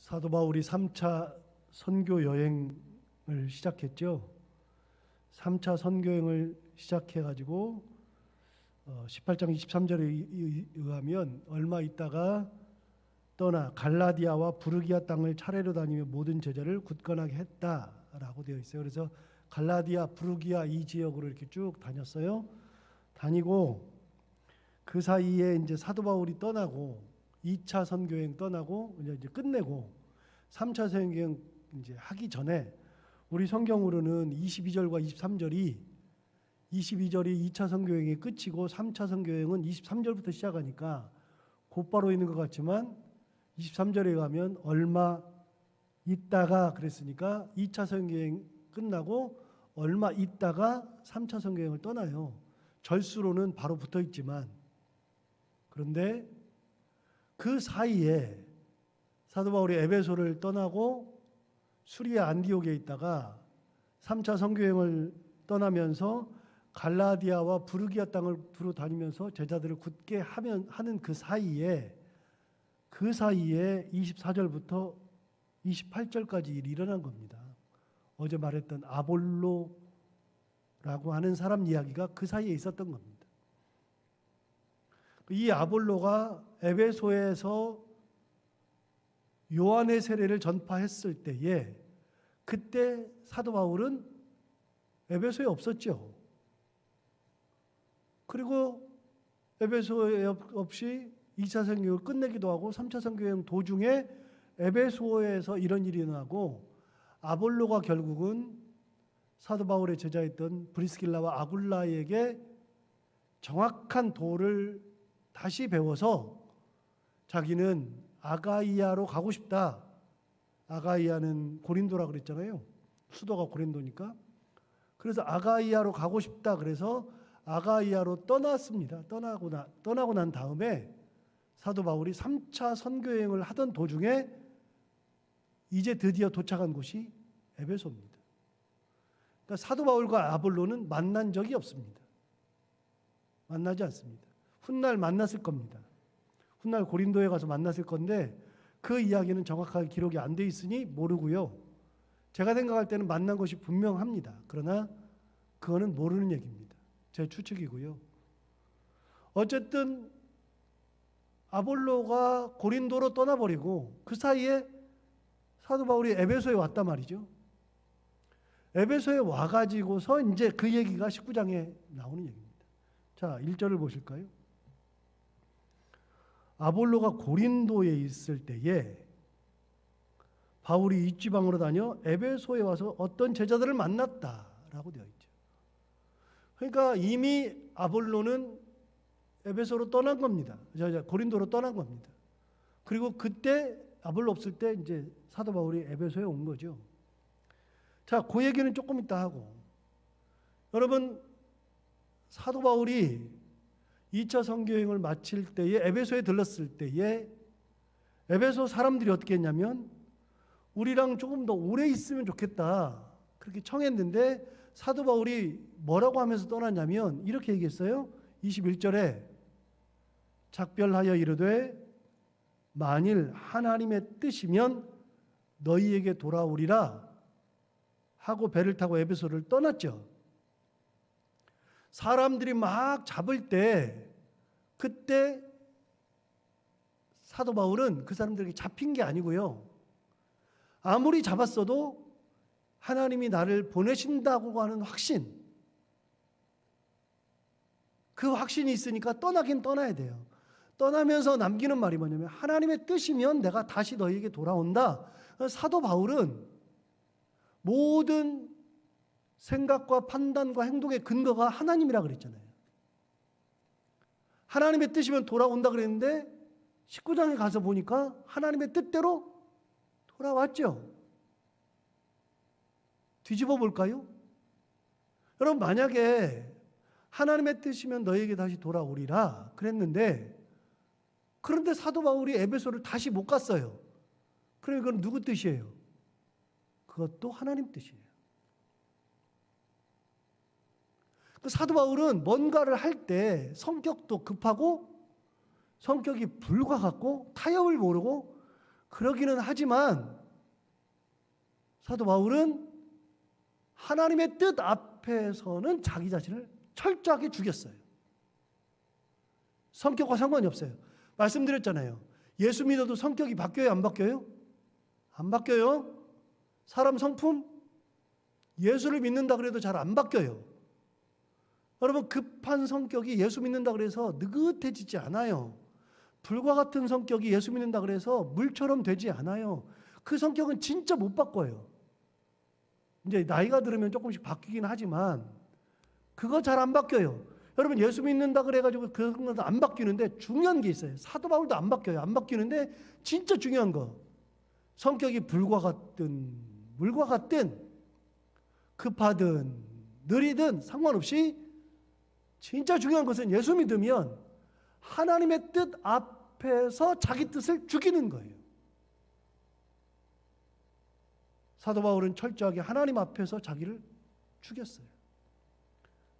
사도 바울이 3차 선교 여행을 시작했죠. 3차 선교 여행을 시작해 가지고 18장 23절에 의하면 얼마 있다가 떠나 갈라디아와 부르기아 땅을 차례로 다니며 모든 제자를 굳건하게 했다라고 되어 있어요. 그래서 갈라디아, 부르기아 이 지역으로 이렇게 쭉 다녔어요. 다니고 그 사이에 이제 사도 바울이 떠나고 2차 선교여행 떠나고 이제 끝내고 3차 선교여행 이제 하기 전에 우리 성경으로는 22절과 23절이 22절이 2차 선교여행이 끝이고 3차 선교여행은 23절부터 시작하니까 곧바로 있는 것 같지만 23절에 가면 얼마 있다가 그랬으니까 2차 선교여행 끝나고 얼마 있다가 3차 선교여행을 떠나요. 절수로는 바로 붙어 있지만 그런데 그 사이에 사도 바울이 에베소를 떠나고 수리아 안디옥에 있다가 3차 선교여행을 떠나면서 갈라디아와 부르기아 땅을 두루 다니면서 제자들을 굳게 하는 그 사이에 24절부터 28절까지 일이 일어난 겁니다. 어제 말했던 아볼로라고 하는 사람 이야기가 그 사이에 있었던 겁니다. 이 아볼로가 에베소에서 요한의 세례를 전파했을 때에 그때 사도 바울은 에베소에 없었죠. 그리고 에베소에 없이 2차 선교를 끝내기도 하고 3차 선교여행 도중에 에베소에서 이런 일이 일어나고 아볼로가 결국은 사도 바울의 제자였던 브리스길라와 아굴라에게 정확한 도를 다시 배워서 자기는 아가이아로 가고 싶다. 아가이아는 고린도라 그랬잖아요. 수도가 고린도니까. 그래서 아가이아로 가고 싶다. 그래서 아가이아로 떠났습니다. 떠나고 난 다음에 사도 바울이 3차 선교여행을 하던 도중에 이제 드디어 도착한 곳이 에베소입니다. 그러니까 사도 바울과 아볼로는 만난 적이 없습니다. 만나지 않습니다. 훗날 만났을 겁니다. 훗날 고린도에 가서 만났을 건데 그 이야기는 정확하게 기록이 안 돼 있으니 모르고요. 제가 생각할 때는 만난 것이 분명합니다. 그러나 그거는 모르는 얘기입니다. 제 추측이고요. 어쨌든 아볼로가 고린도로 떠나버리고 그 사이에 사도 바울이 에베소에 왔단 말이죠. 에베소에 와가지고서 이제 그 얘기가 19장에 나오는 얘기입니다. 자, 1절을 보실까요? 아볼로가 고린도에 있을 때에 바울이 이지방으로 다녀 에베소에 와서 어떤 제자들을 만났다라고 되어 있죠. 그러니까 이미 아볼로는 에베소로 떠난 겁니다. 고린도로 떠난 겁니다. 그리고 그때 아볼로 없을 때 이제 사도 바울이 에베소에 온 거죠. 자, 그 얘기는 조금 이따 하고 여러분 사도 바울이 2차 선교여행을 마칠 때에 에베소에 들렀을 때에 에베소 사람들이 어떻게 했냐면 우리랑 조금 더 오래 있으면 좋겠다 그렇게 청했는데 사도 바울이 뭐라고 하면서 떠났냐면 이렇게 얘기했어요. 21절에 작별하여 이르되 만일 하나님의 뜻이면 너희에게 돌아오리라 하고 배를 타고 에베소를 떠났죠. 사람들이 막 잡을 때 그때 사도 바울은 그 사람들에게 잡힌 게 아니고요. 아무리 잡았어도 하나님이 나를 보내신다고 하는 확신, 그 확신이 있으니까 떠나긴 떠나야 돼요. 떠나면서 남기는 말이 뭐냐면 하나님의 뜻이면 내가 다시 너희에게 돌아온다. 사도 바울은 모든 생각과 판단과 행동의 근거가 하나님이라 그랬잖아요. 하나님의 뜻이면 돌아온다 그랬는데 19장에 가서 보니까 하나님의 뜻대로 돌아왔죠. 뒤집어 볼까요? 여러분 만약에 하나님의 뜻이면 너에게 다시 돌아오리라 그랬는데 그런데 사도 바울이 에베소를 다시 못 갔어요. 그럼 이건 누구 뜻이에요? 그것도 하나님 뜻이에요. 사도 바울은 뭔가를 할 때 성격도 급하고 성격이 불과 같고 타협을 모르고 그러기는 하지만 사도 바울은 하나님의 뜻 앞에서는 자기 자신을 철저하게 죽였어요. 성격과 상관이 없어요. 말씀드렸잖아요. 예수 믿어도 성격이 바뀌어요, 안 바뀌어요? 안 바뀌어요. 사람 성품 예수를 믿는다 그래도 잘 안 바뀌어요. 여러분, 급한 성격이 예수 믿는다 그래서 느긋해지지 않아요. 불과 같은 성격이 예수 믿는다 그래서 물처럼 되지 않아요. 그 성격은 진짜 못 바꿔요. 이제 나이가 들으면 조금씩 바뀌긴 하지만 그거 잘 안 바뀌어요. 여러분, 예수 믿는다 그래가지고 그런 것도 안 바뀌는데 중요한 게 있어요. 사도 바울도 안 바뀌어요. 안 바뀌는데 진짜 중요한 거, 성격이 불과 같든 물과 같든 급하든 느리든 상관없이 진짜 중요한 것은 예수 믿으면 하나님의 뜻 앞에서 자기 뜻을 죽이는 거예요. 사도 바울은 철저하게 하나님 앞에서 자기를 죽였어요.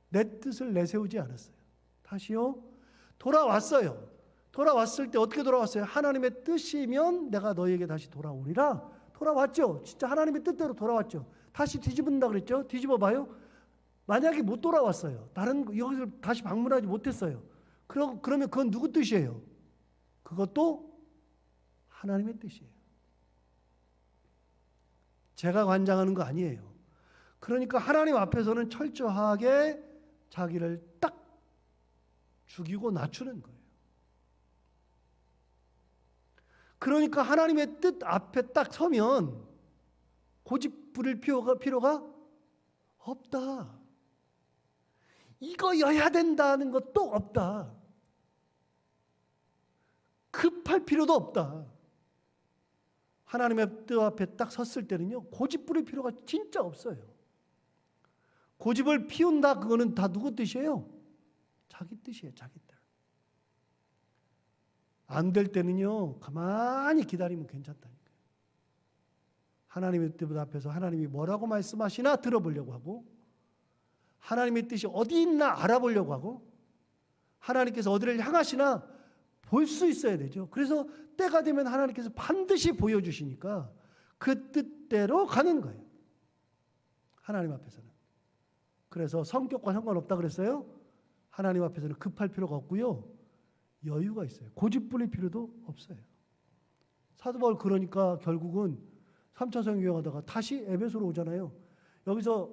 내 뜻을 내세우지 않았어요. 다시요. 돌아왔어요. 돌아왔을 때 어떻게 돌아왔어요? 하나님의 뜻이면 내가 너희에게 다시 돌아오리라. 돌아왔죠. 진짜 하나님의 뜻대로 돌아왔죠. 다시 뒤집은다 그랬죠. 뒤집어 봐요. 만약에 못 돌아왔어요. 다른 여기서 다시 방문하지 못했어요. 그러면 그건 누구 뜻이에요? 그것도 하나님의 뜻이에요. 제가 관장하는 거 아니에요. 그러니까 하나님 앞에서는 철저하게 자기를 딱 죽이고 낮추는 거예요. 그러니까 하나님의 뜻 앞에 딱 서면 고집 부릴 필요가 없다. 이거여야 된다는 것도 없다. 급할 필요도 없다. 하나님의 뜻 앞에 딱 섰을 때는요, 고집 부릴 필요가 진짜 없어요. 고집을 피운다, 그거는 다 누구 뜻이에요? 자기 뜻이에요, 자기 뜻. 안 될 때는요, 가만히 기다리면 괜찮다니까요. 하나님의 뜻 앞에서 하나님이 뭐라고 말씀하시나 들어보려고 하고, 하나님의 뜻이 어디 있나 알아보려고 하고, 하나님께서 어디를 향하시나 볼 수 있어야 되죠. 그래서 때가 되면 하나님께서 반드시 보여주시니까 그 뜻대로 가는 거예요. 하나님 앞에서는. 그래서 성격과 상관없다 그랬어요. 하나님 앞에서는 급할 필요가 없고요. 여유가 있어요. 고집 부릴 필요도 없어요. 사도 바울 그러니까 결국은 3차 선교하다가 다시 에베소로 오잖아요. 여기서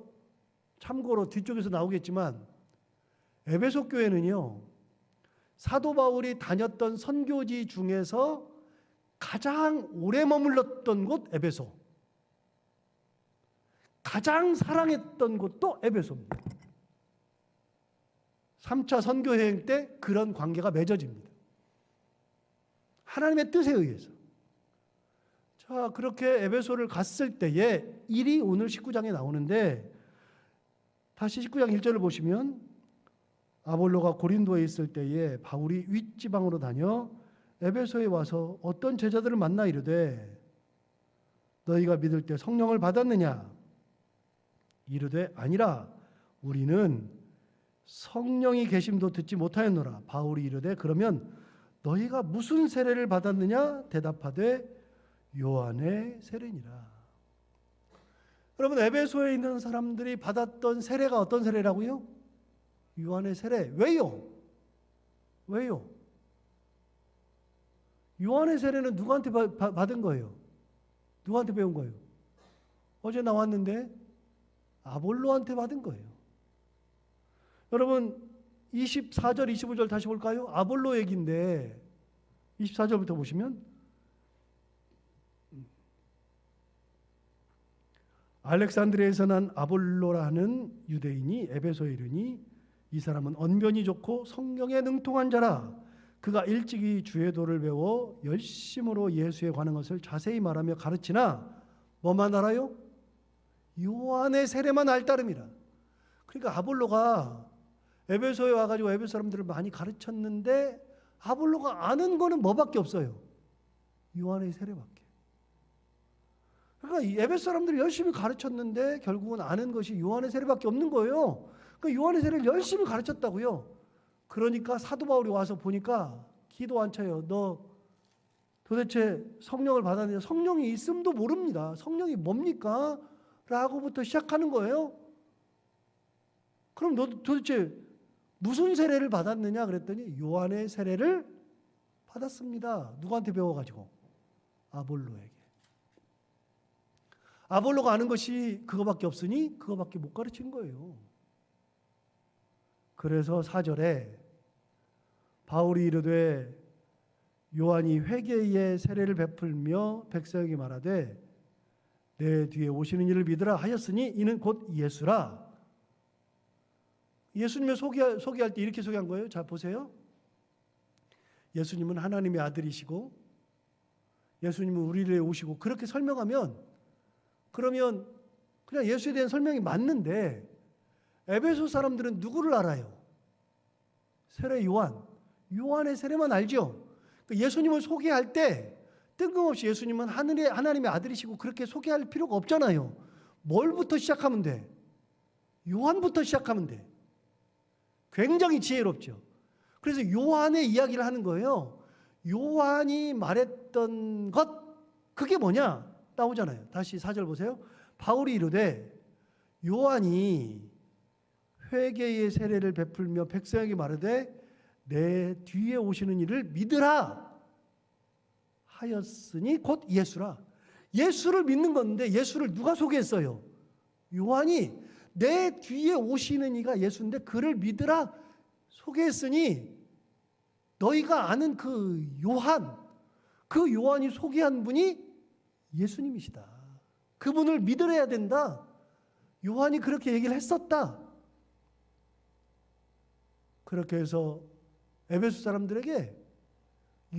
참고로 뒤쪽에서 나오겠지만 에베소 교회는요, 사도 바울이 다녔던 선교지 중에서 가장 오래 머물렀던 곳 에베소, 가장 사랑했던 곳도 에베소입니다. 3차 선교여행 때 그런 관계가 맺어집니다. 하나님의 뜻에 의해서. 자, 그렇게 에베소를 갔을 때에 일이 오늘 19장에 나오는데, 다시 19장 1절을 보시면 아볼로가 고린도에 있을 때에 바울이 윗지방으로 다녀 에베소에 와서 어떤 제자들을 만나 이르되 너희가 믿을 때 성령을 받았느냐? 이르되 아니라 우리는 성령이 계심도 듣지 못하였노라. 바울이 이르되 그러면 너희가 무슨 세례를 받았느냐? 대답하되 요한의 세례니라. 여러분, 에베소에 있는 사람들이 받았던 세례가 어떤 세례라고요? 요한의 세례. 왜요? 왜요? 요한의 세례는 누구한테 받은 거예요? 누구한테 배운 거예요? 어제 나왔는데 아볼로한테 받은 거예요. 여러분, 24절, 25절 다시 볼까요? 아볼로 얘기인데 24절부터 보시면 알렉산드리아에서 난 아볼로라는 유대인이 에베소에 이르니 이 사람은 언변이 좋고 성경에 능통한 자라. 그가 일찍이 주의 도를 배워 열심으로 예수에 관한 것을 자세히 말하며 가르치나 뭐만 알아요? 요한의 세례만 알 따름이라. 그러니까 아볼로가 에베소에 와가지고 에베소 사람들을 많이 가르쳤는데 아볼로가 아는 거는 뭐밖에 없어요? 요한의 세례밖에. 그러니까 이 에베소 사람들이 열심히 가르쳤는데 결국은 아는 것이 요한의 세례밖에 없는 거예요. 그러니까 요한의 세례를 열심히 가르쳤다고요. 그러니까 사도 바울이 와서 보니까 기도 안 차요. 너 도대체 성령을 받았느냐? 성령이 있음도 모릅니다. 성령이 뭡니까? 라고부터 시작하는 거예요. 그럼 너 도대체 무슨 세례를 받았느냐? 그랬더니 요한의 세례를 받았습니다. 누구한테 배워가지고? 아볼로에게. 아볼로가 아는 것이 그거밖에 없으니 그거밖에 못 가르친 거예요. 그래서 4절에 바울이 이르되 요한이 회개의 세례를 베풀며 백성에게 말하되 내 뒤에 오시는 이를 믿으라 하였으니 이는 곧 예수라. 예수님을 소개할 때 이렇게 소개한 거예요. 자, 보세요. 예수님은 하나님의 아들이시고 예수님은 우리를 위해 오시고 그렇게 설명하면 그러면 그냥 예수에 대한 설명이 맞는데 에베소 사람들은 누구를 알아요? 세례 요한. 요한의 세례만 알죠. 예수님을 소개할 때 뜬금없이 예수님은 하나님의 아들이시고 그렇게 소개할 필요가 없잖아요. 뭘부터 시작하면 돼? 요한부터 시작하면 돼. 굉장히 지혜롭죠. 그래서 요한의 이야기를 하는 거예요. 요한이 말했던 것, 그게 뭐냐? 나오잖아요. 다시 4절 보세요. 바울이 이르되 요한이 회개의 세례를 베풀며 백성에게 말하되 내 뒤에 오시는 이를 믿으라 하였으니 곧 예수라. 예수를 믿는 건데 예수를 누가 소개했어요? 요한이 내 뒤에 오시는 이가 예수인데 그를 믿으라 소개했으니 너희가 아는 그 요한이 소개한 분이 예수님이시다. 그분을 믿으려야 된다. 요한이 그렇게 얘기를 했었다. 그렇게 해서 에베소 사람들에게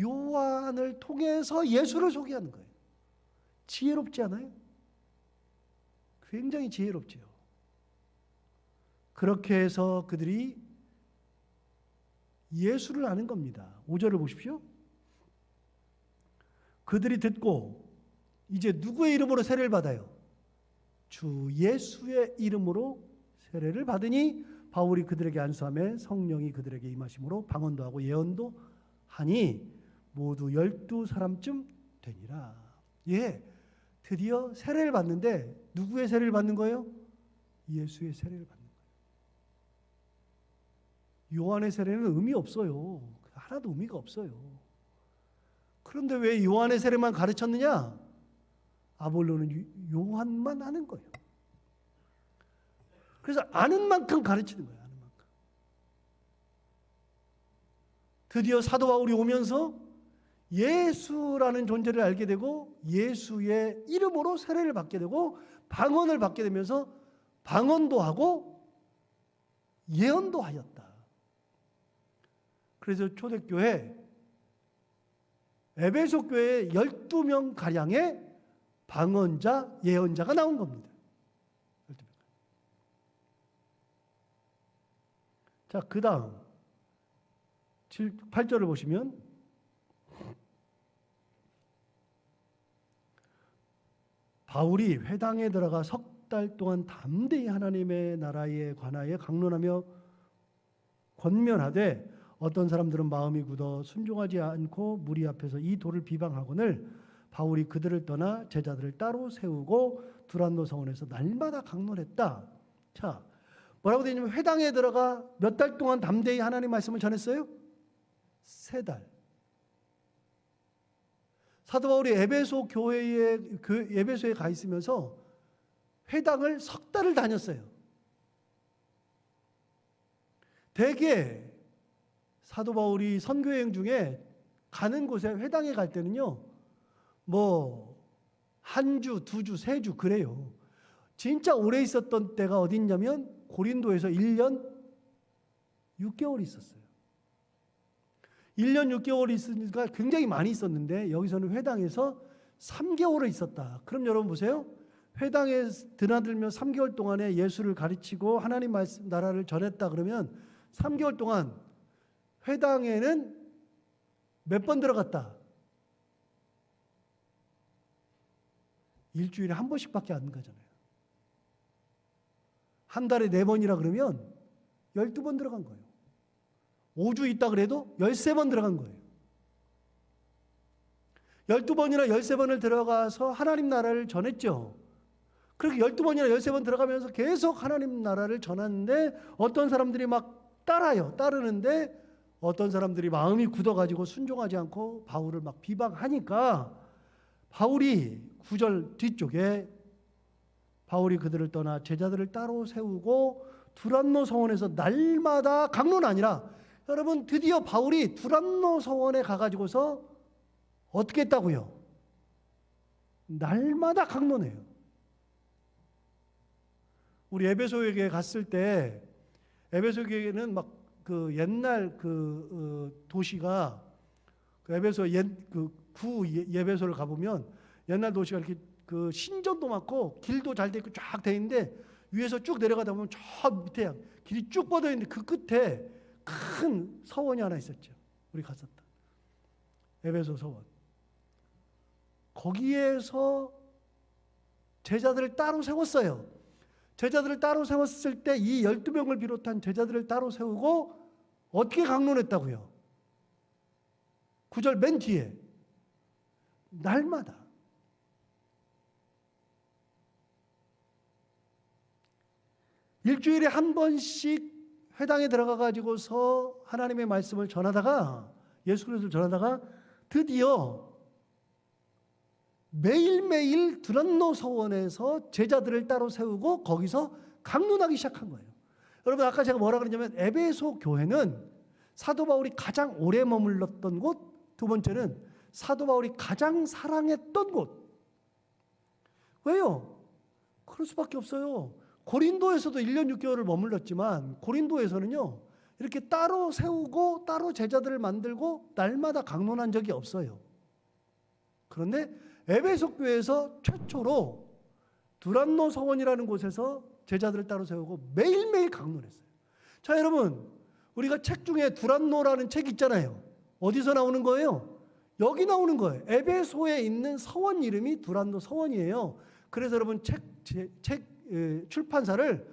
요한을 통해서 예수를 소개하는 거예요. 지혜롭지 않아요? 굉장히 지혜롭지요. 그렇게 해서 그들이 예수를 아는 겁니다. 5절을 보십시오. 그들이 듣고 이제 누구의 이름으로 세례를 받아요? 주 예수의 이름으로 세례를 받으니 바울이 그들에게 안수하며 성령이 그들에게 임하심으로 방언도 하고 예언도 하니 모두 12사람쯤 되니라. 예, 드디어 세례를 받는데 누구의 세례를 받는 거예요? 예수의 세례를 받는 거예요. 요한의 세례는 의미 없어요. 하나도 의미가 없어요. 그런데 왜 요한의 세례만 가르쳤느냐? 아볼로는 요한만 아는 거예요. 그래서 아는 만큼 가르치는 거예요. 아는 만큼. 드디어 사도 바울이 오면서 예수라는 존재를 알게 되고 예수의 이름으로 세례를 받게 되고 방언을 받게 되면서 방언도 하고 예언도 하였다. 그래서 초대교회 에베소 교회에 12명 가량의 방언자, 예언자가 나온 겁니다. 12명. 자, 그 다음 8절을 보시면 바울이 회당에 들어가 석 달 동안 담대히 하나님의 나라에 관하여 강론하며 권면하되 어떤 사람들은 마음이 굳어 순종하지 않고 무리 앞에서 이 돌을 비방하거늘 바울이 그들을 떠나 제자들을 따로 세우고 두란노 성원에서 날마다 강론했다. 자, 뭐라고 되어 있냐면 회당에 들어가 몇 달 동안 담대히 하나님 말씀을 전했어요? 3달. 사도 바울이 에베소에 가 있으면서 회당을 석 달을 다녔어요. 대개 사도 바울이 선교여행 중에 가는 곳에 회당에 갈 때는요, 뭐 한 주, 2주, 3주 그래요. 진짜 오래 있었던 때가 어디 있냐면 고린도에서 1년 6개월 있었어요. 1년 6개월 있으니까 굉장히 많이 있었는데 여기서는 회당에서 3개월을 있었다. 그럼 여러분 보세요. 회당에 드나들며 3개월 동안에 예수를 가르치고 하나님 말씀 나라를 전했다 그러면 3개월 동안 회당에는 몇 번 들어갔다? 일주일에 한 번씩밖에 안 가잖아요. 한 달에 4번이라 그러면 12번 들어간 거예요. 5주 있다 그래도 13번 들어간 거예요. 12번이나 13번을 들어가서 하나님 나라를 전했죠. 그렇게 12번이나 13번 들어가면서 계속 하나님 나라를 전하는데 어떤 사람들이 막 따르는데 어떤 사람들이 마음이 굳어가지고 순종하지 않고 바울을 막 비방하니까 바울이 9절 뒤쪽에 바울이 그들을 떠나 제자들을 따로 세우고 두란노 서원에서 날마다 강론이 아니라 여러분 드디어 바울이 두란노 서원에 가가지고서 어떻게 했다고요? 날마다 강론해요. 우리 에베소에 갔을 때 에베소 교회는 막 그 옛날 도시가 그 에베소 구 예배소를 가보면 옛날 도시가 이렇게 그 신전도 많고 길도 잘 돼 있고 쫙 돼 있는데 위에서 쭉 내려가다 보면 저 밑에 길이 쭉 뻗어 있는데 그 끝에 큰 서원이 하나 있었죠. 우리 갔었다. 에베소 서원. 거기에서 제자들을 따로 세웠어요. 제자들을 따로 세웠을 때 이 12명을 비롯한 제자들을 따로 세우고 어떻게 강론했다고요? 9절 맨 뒤에 날마다 일주일에 한 번씩 회당에 들어가 가지고서 하나님의 말씀을 전하다가 예수 그리스도를 전하다가 드디어 매일매일 두란노 서원에서 제자들을 따로 세우고 거기서 강론하기 시작한 거예요. 여러분 아까 제가 뭐라 그랬냐면 에베소 교회는 사도 바울이 가장 오래 머물렀던 곳, 두 번째는 사도 바울이 가장 사랑했던 곳. 왜요? 그럴 수밖에 없어요. 고린도에서도 1년 6개월을 머물렀지만 고린도에서는요 이렇게 따로 세우고 따로 제자들을 만들고 날마다 강론한 적이 없어요. 그런데 에베소 교회에서 최초로 두란노 서원이라는 곳에서 제자들을 따로 세우고 매일매일 강론했어요. 자 여러분 우리가 책 중에 두란노라는 책 있잖아요. 어디서 나오는 거예요? 여기 나오는 거예요. 에베소에 있는 서원 이름이 두란노 서원이에요. 그래서 여러분 책 출판사를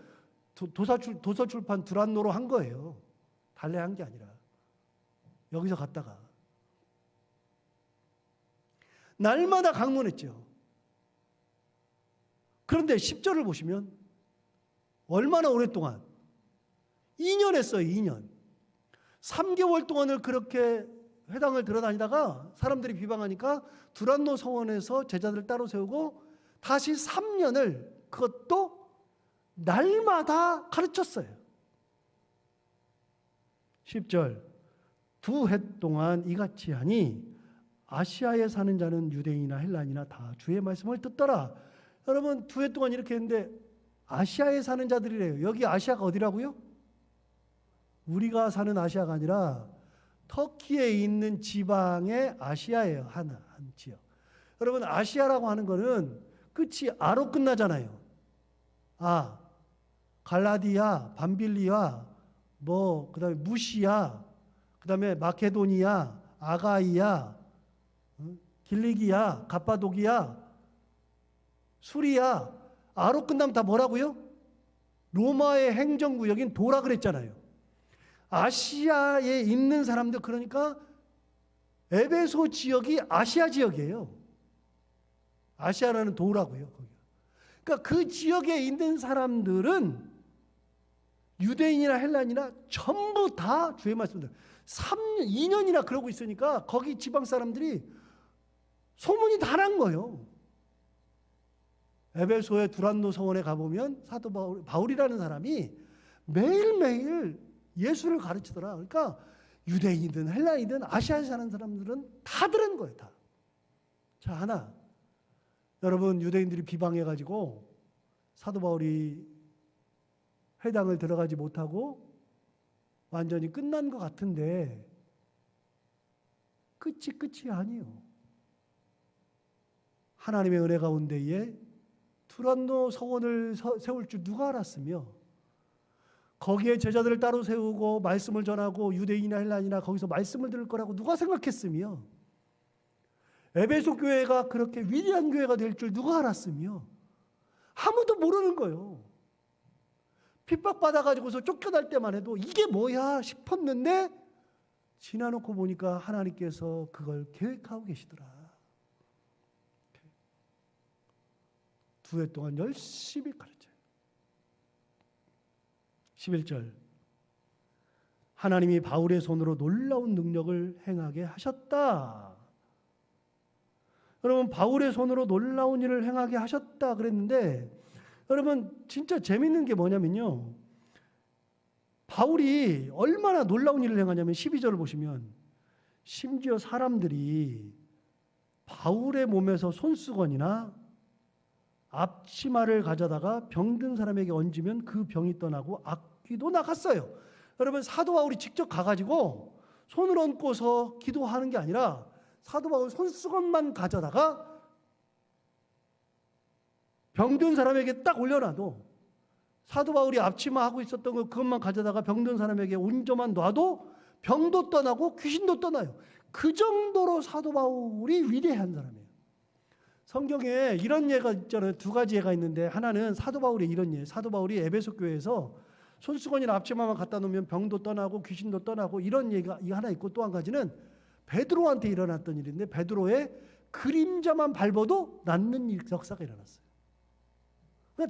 도서 출판 두란노로 한 거예요. 달래 한 게 아니라 여기서 갔다가 날마다 강론했죠. 그런데 10절을 보시면 얼마나 오랫동안 2년 했어요. 2년 3개월 동안을 그렇게 회당을 들어다니다가 사람들이 비방하니까 두란노 서원에서 제자들을 따로 세우고 다시 3년을 그것도 날마다 가르쳤어요. 10절 두 해 동안 이같이 하니 아시아에 사는 자는 유대인이나 헬라인이나 다 주의 말씀을 듣더라. 여러분 두 해 동안 이렇게 했는데 아시아에 사는 자들이래요. 여기 아시아가 어디라고요? 우리가 사는 아시아가 아니라 터키에 있는 지방의 아시아예요. 한 지역. 여러분 아시아라고 하는 거는 끝이 아로 끝나잖아요. 갈라디아, 밤빌리아, 그다음에 무시아, 그다음에 마케도니아, 아가이아, 길리기아, 갑바도기아, 수리아, 아로 끝나면 다 뭐라고요? 로마의 행정구역인 도라 그랬잖아요. 아시아에 있는 사람들 그러니까 에베소 지역이 아시아 지역이에요. 아시아라는 도라고요. 그러니까 그 지역에 있는 사람들은 유대인이나 헬라인이나 전부 다 주의 말씀을 3년, 2년이나 그러고 있으니까 거기 지방 사람들이 소문이 다 난 거예요. 에베소의 두란노 서원에 가보면 사도 바울이라는 사람이 매일매일 예수를 가르치더라. 그러니까 유대인이든 헬라인이든 아시아에 사는 사람들은 다 들은 거예요. 다. 자 하나 여러분 유대인들이 비방해가지고 사도 바울이 회당을 들어가지 못하고 완전히 끝난 것 같은데 끝이 아니에요. 하나님의 은혜 가운데에 두란노 서원을 세울 줄 누가 알았으며 거기에 제자들을 따로 세우고 말씀을 전하고 유대인이나 헬라인이나 거기서 말씀을 들을 거라고 누가 생각했으며 에베소 교회가 그렇게 위대한 교회가 될 줄 누가 알았으며 아무도 모르는 거예요. 핍박받아가지고서 쫓겨날 때만 해도 이게 뭐야 싶었는데 지나놓고 보니까 하나님께서 그걸 계획하고 계시더라. 두 해 동안 열심히 가르쳐요. 11절 하나님이 바울의 손으로 놀라운 능력을 행하게 하셨다. 여러분 바울의 손으로 놀라운 일을 행하게 하셨다 그랬는데 여러분 진짜 재밌는 게 뭐냐면요. 바울이 얼마나 놀라운 일을 행하냐면 12절을 보시면 심지어 사람들이 바울의 몸에서 손수건이나 앞치마를 가져다가 병든 사람에게 얹으면 그 병이 떠나고 악귀도 나갔어요. 여러분 사도 바울이 직접 가가지고 손을 얹고서 기도하는 게 아니라 사도 바울 손수건만 가져다가 병든 사람에게 딱 올려놔도 사도 바울이 앞치마 하고 있었던 거 그것만 가져다가 병든 사람에게 얹어만 놔도 병도 떠나고 귀신도 떠나요. 그 정도로 사도 바울이 위대한 사람이에요. 성경에 이런 예가 있잖아요. 두 가지 예가 있는데 하나는 사도 바울의 이런 예. 사도 바울이 에베소 교회에서 손수건이나 앞치마만 갖다 놓으면 병도 떠나고 귀신도 떠나고 이런 예가 하나 있고 또 한 가지는 베드로한테 일어났던 일인데 베드로의 그림자만 밟아도 낫는 역사가 일어났어요.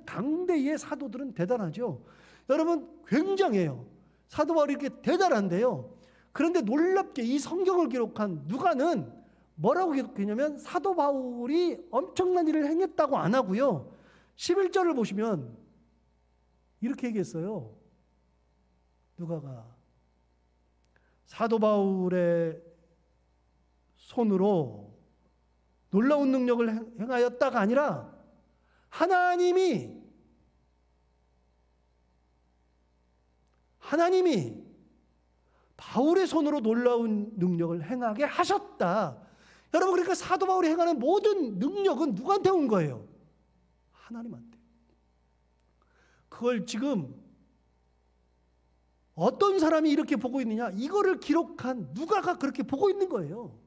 당대의 사도들은 대단하죠. 여러분 굉장해요. 사도 바울이 이렇게 대단한데요. 그런데 놀랍게 이 성경을 기록한 누가는 뭐라고 기록했냐면 사도 바울이 엄청난 일을 행했다고 안 하고요. 11절을 보시면 이렇게 얘기했어요. 누가가 사도 바울의 손으로 놀라운 능력을 행하였다가 아니라 하나님이 바울의 손으로 놀라운 능력을 행하게 하셨다. 여러분 그러니까 사도 바울이 행하는 모든 능력은 누구한테 온 거예요? 하나님한테. 그걸 지금 어떤 사람이 이렇게 보고 있느냐? 이거를 기록한 누가가 그렇게 보고 있는 거예요.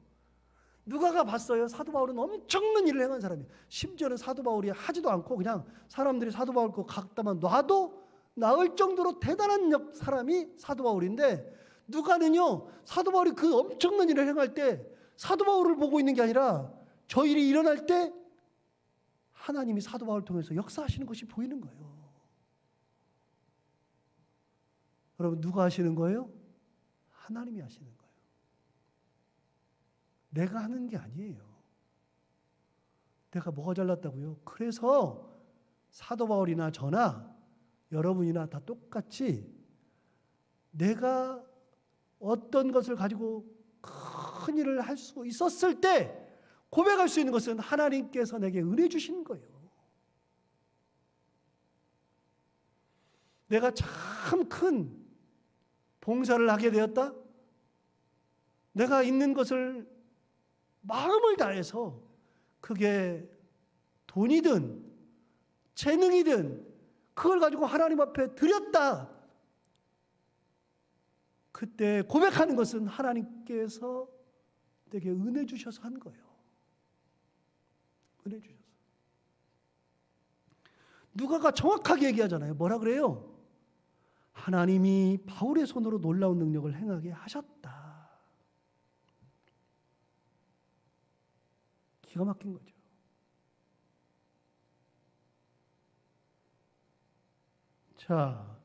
누가가 봤어요. 사도 바울은 엄청난 일을 행한 사람이에요. 심지어는 사도 바울이 하지도 않고 그냥 사람들이 사도 바울 거 갖다만 놔도 나을 정도로 대단한 사람이 사도 바울인데 누가는요. 사도 바울이 그 엄청난 일을 행할 때 사도 바울을 보고 있는 게 아니라 저 일이 일어날 때 하나님이 사도 바울을 통해서 역사하시는 것이 보이는 거예요. 여러분 누가 하시는 거예요? 하나님이 하시는 거예요. 내가 하는 게 아니에요. 내가 뭐가 잘났다고요? 그래서 사도 바울이나 저나 여러분이나 다 똑같이 내가 어떤 것을 가지고 큰 일을 할 수 있었을 때 고백할 수 있는 것은 하나님께서 내게 은혜 주신 거예요. 내가 참 큰 봉사를 하게 되었다? 내가 있는 것을 마음을 다해서 그게 돈이든 재능이든 그걸 가지고 하나님 앞에 드렸다. 그때 고백하는 것은 하나님께서 내게 은혜 주셔서 한 거예요. 은혜 주셔서. 누가가 정확하게 얘기하잖아요. 뭐라 그래요? 하나님이 바울의 손으로 놀라운 능력을 행하게 하셨다. 기가 막힌 거죠. 자,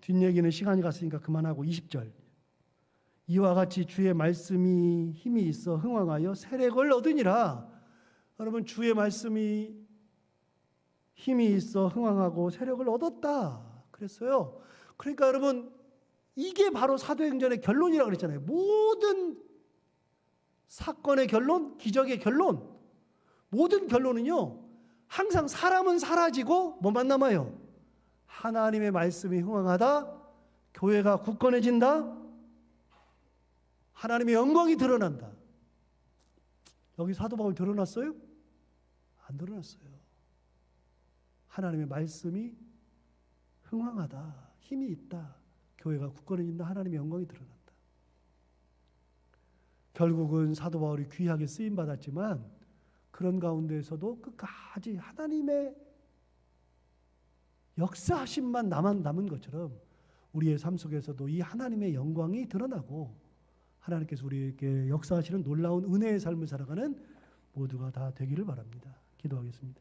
뒷얘기는 시간이 갔으니까 그만하고 20절. 이와 같이 주의 말씀이 힘이 있어 흥왕하여 세력을 얻으니라. 여러분 주의 말씀이 힘이 있어 흥왕하고 세력을 얻었다 그랬어요. 그러니까 여러분 이게 바로 사도행전의 결론이라고 그랬잖아요. 모든 사건의 결론, 기적의 결론, 모든 결론은요 항상 사람은 사라지고 뭐만 남아요? 하나님의 말씀이 흥왕하다, 교회가 굳건해진다, 하나님의 영광이 드러난다. 여기 사도 바울 드러났어요? 안 드러났어요. 하나님의 말씀이 흥왕하다, 힘이 있다, 교회가 굳건해진다, 하나님의 영광이 드러난다. 결국은 사도 바울이 귀하게 쓰임받았지만 그런 가운데에서도 끝까지 하나님의 역사하심만 남은 것처럼 우리의 삶 속에서도 이 하나님의 영광이 드러나고 하나님께서 우리에게 역사하시는 놀라운 은혜의 삶을 살아가는 모두가 다 되기를 바랍니다. 기도하겠습니다.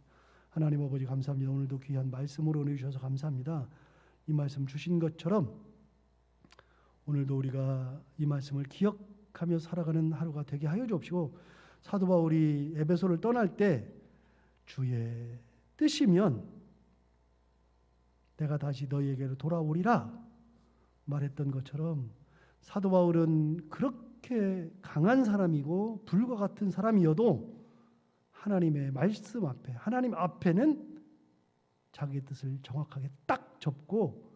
하나님 아버지 감사합니다. 오늘도 귀한 말씀으로 은혜 주셔서 감사합니다. 이 말씀 주신 것처럼 오늘도 우리가 이 말씀을 기억하며 살아가는 하루가 되게 하여 주옵시고, 사도 바울이 에베소를 떠날 때 주의 뜻이면 내가 다시 너희에게로 돌아오리라 말했던 것처럼, 사도 바울은 그렇게 강한 사람이고 불과 같은 사람이어도 하나님의 말씀 앞에, 하나님 앞에는 자기의 뜻을 정확하게 딱 접고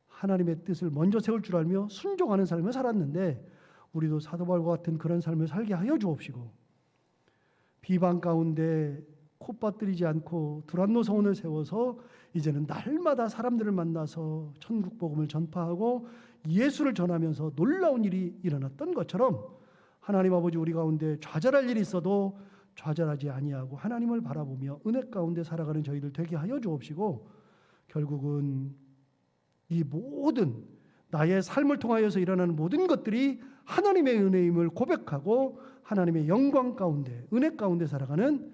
하나님의 뜻을 먼저 세울 줄 알며 순종하는 삶을 살았는데, 우리도 사도 바울과 같은 그런 삶을 살게 하여 주옵시고, 비방 가운데 콧받들이지 않고 두란노 서원을 세워서 이제는 날마다 사람들을 만나서 천국 복음을 전파하고 예수를 전하면서 놀라운 일이 일어났던 것처럼, 하나님 아버지 우리 가운데 좌절할 일이 있어도 좌절하지 아니하고 하나님을 바라보며 은혜 가운데 살아가는 저희들 되게 하여 주옵시고, 결국은 이 모든 나의 삶을 통하여서 일어나는 모든 것들이 하나님의 은혜임을 고백하고 하나님의 영광 가운데, 은혜 가운데 살아가는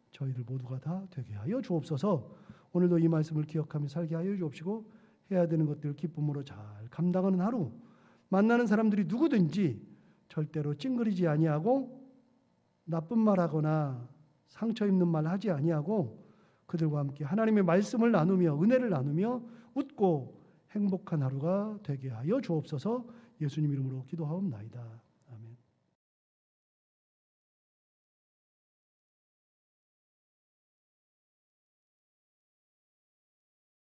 저희들 모두가 다 되게 하여 주옵소서. 오늘도 이 말씀을 기억하며 살게 하여 주옵시고, 해야 되는 것들을 기쁨으로 잘 감당하는 하루, 만나는 사람들이 누구든지 절대로 찡그리지 아니하고 나쁜 말하거나 상처 입는 말 하지 아니하고 그들과 함께 하나님의 말씀을 나누며 은혜를 나누며 웃고 행복한 하루가 되게 하여 주옵소서. 예수님 이름으로 기도하옵나이다.